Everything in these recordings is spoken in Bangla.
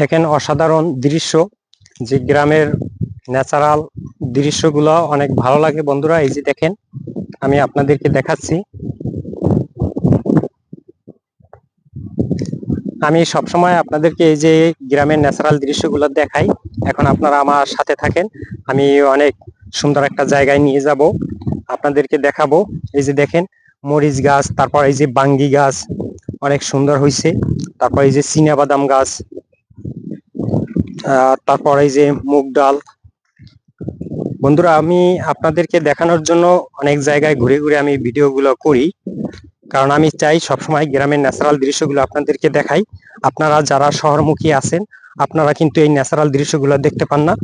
দেখেন অসাধারণ দৃশ্য, যে গ্রামের ন্যাচারাল দৃশ্যগুলো অনেক ভালো লাগে বন্ধুরা। এই যে দেখেন, আমি আপনাদেরকে দেখাচ্ছি। আমি সবসময় আপনাদেরকে এই যে গ্রামের ন্যাচারাল দৃশ্যগুলো দেখাই। এখন আপনারা আমার সাথে থাকেন, আমি অনেক সুন্দর একটা জায়গায় নিয়ে যাব, আপনাদেরকে দেখাবো। এই যে দেখেন মরিচ গাছ, তারপর এই যে বাঙ্গি গাছ অনেক সুন্দর হয়েছে, তারপর এই যে চীনা বাদাম গাছ, তারপর এই যে মুগ ডাল। বন্ধুরা, আমি আপনাদেরকে দেখানোর জন্য অনেক জায়গায় ঘুরে ঘুরে আমি ভিডিওগুলো করি, কারণ আমি চাই সবসময় গ্রামের ন্যাচারাল দৃশ্যগুলো আপনাদেরকে দেখাই। আপনারা যারা শহরমুখী আছেন, আপনারা কিন্তু এই ন্যাচারাল দৃশ্যগুলো দেখতে পান না।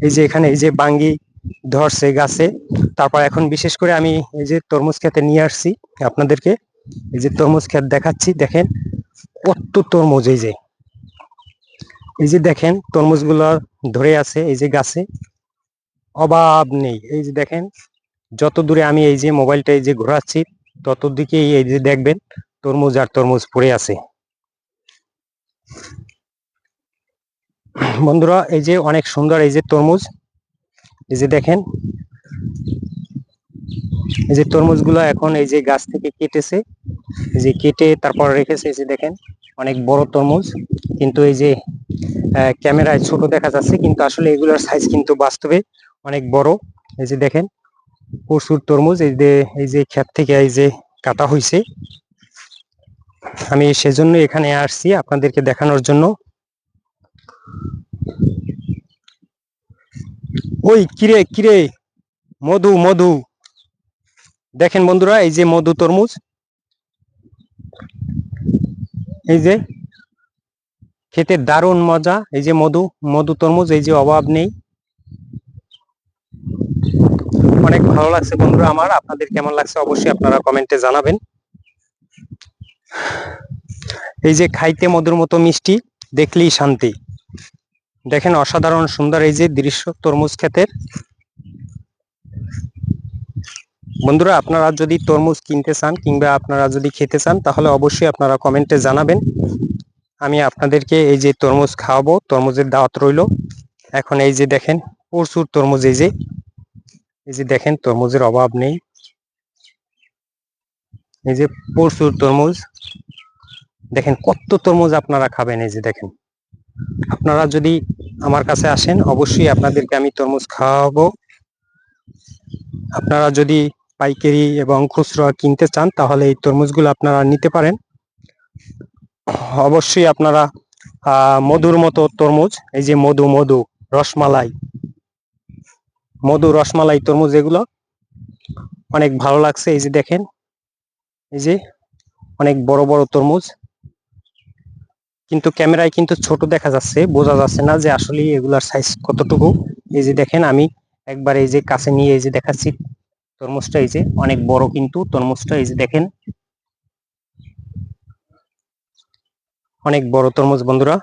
এই যে এখানে এই যে বাঙ্গি ধরছে গাছে, তারপর এখন বিশেষ করে আমি এই যে তরমুজ খেতে নিয়ে আসছি আপনাদেরকে। এই যে তরমুজ ক্ষেত দেখাচ্ছি, দেখেন কত তরমুজ। এই যে দেখেন তরমুজগুলো ধরে আছে এই যে গাছে, অভাব নেই। এই যে দেখেন, যত দূরে আমি এই যে মোবাইলটা এই যে ঘোরাচ্ছি, তত দিকে এই যে দেখবেন তরমুজ আর তরমুজ পড়ে আছে। বন্ধুরা, এই যে অনেক সুন্দর এই যে তরমুজ, এই যে দেখেন, এই যে তরমুজগুলো এখন এই যে গাছ থেকে কেটেছে, এই যে কেটে তারপর রেখেছে। এই যে দেখেন অনেক বড় তরমুজ, কিন্তু এই যে ক্যামেরায় ছোট দেখা যাচ্ছে, কিন্তু আসলে এগুলোর সাইজ কিন্তু বাস্তবে অনেক বড়। এই যে দেখেন প্রচুর তরমুজ এই যে ক্ষেত থেকে এই যে কাটা হয়েছে। আমি সেজন্য এখানে আসছি আপনাদেরকে দেখানোর জন্য। ওই কিরে কিরে, মধু মধু, দেখেন বন্ধুরা এই যে মধু তরমুজ, এই যে খেতে দারুণ মজা। এই যে মধু মধু তরমুজ, এই যে অভাব নেই। অনেক ভালো লাগছে বন্ধুরা আমার। আপনাদের কেমন লাগছে অবশ্যই আপনারা কমেন্টে জানাবেন। এই যে খাইতে মধুর মতো মিষ্টি, দেখলেই শান্তি। দেখেন অসাধারণ সুন্দর এই যে দৃশ্য তরমুজ ক্ষেতের। বন্ধুরা, আপনারা যদি তরমুজ কিনতে চান কিংবা আপনারা যদি খেতে চান, তাহলে অবশ্যই আপনারা কমেন্টে জানাবেন। আমি আপনাদেরকে এই যে তরমুজ খাওয়াবো, তরমুজের দাওয়াত রইল। এখন এই যে দেখেন প্রচুর তরমুজ, এই যে দেখেন তরমুজের অভাব নেই। এই যে প্রচুর তরমুজ, দেখেন কত তরমুজ আপনারা খাবেন। এই যে দেখেন, আপনারা যদি আমার কাছে আসেন অবশ্যই আপনাদেরকে আমি তরমুজ খাওয়াবো। আপনারা যদি পাইকারি এবং খুচরা কিনতে চান, তাহলে এই তরমুজগুলো আপনারা নিতে পারেন। অবশ্যই আপনারা মধুর মতো তরমুজ, এই যে মধু মধু রসমালাই, মধু রসমালাই তরমুজ, এগুলো অনেক ভালো লাগছে। এই যে দেখেন, এই যে অনেক বড় বড় তরমুজ, কিন্তু ক্যামেরায় কিন্তু ছোট দেখা যাচ্ছে, বোঝা যাচ্ছে না যে আসলে এগুলার সাইজ কতটুকু। এই যে দেখেন, আমি একবার এই যে কাছে নিয়ে এই যে দেখাচ্ছি তরমুজটা, এই যে অনেক বড় কিন্তু তরমুজটা। এই যে দেখেন অনেক বড় তরমুজ বন্ধুরা।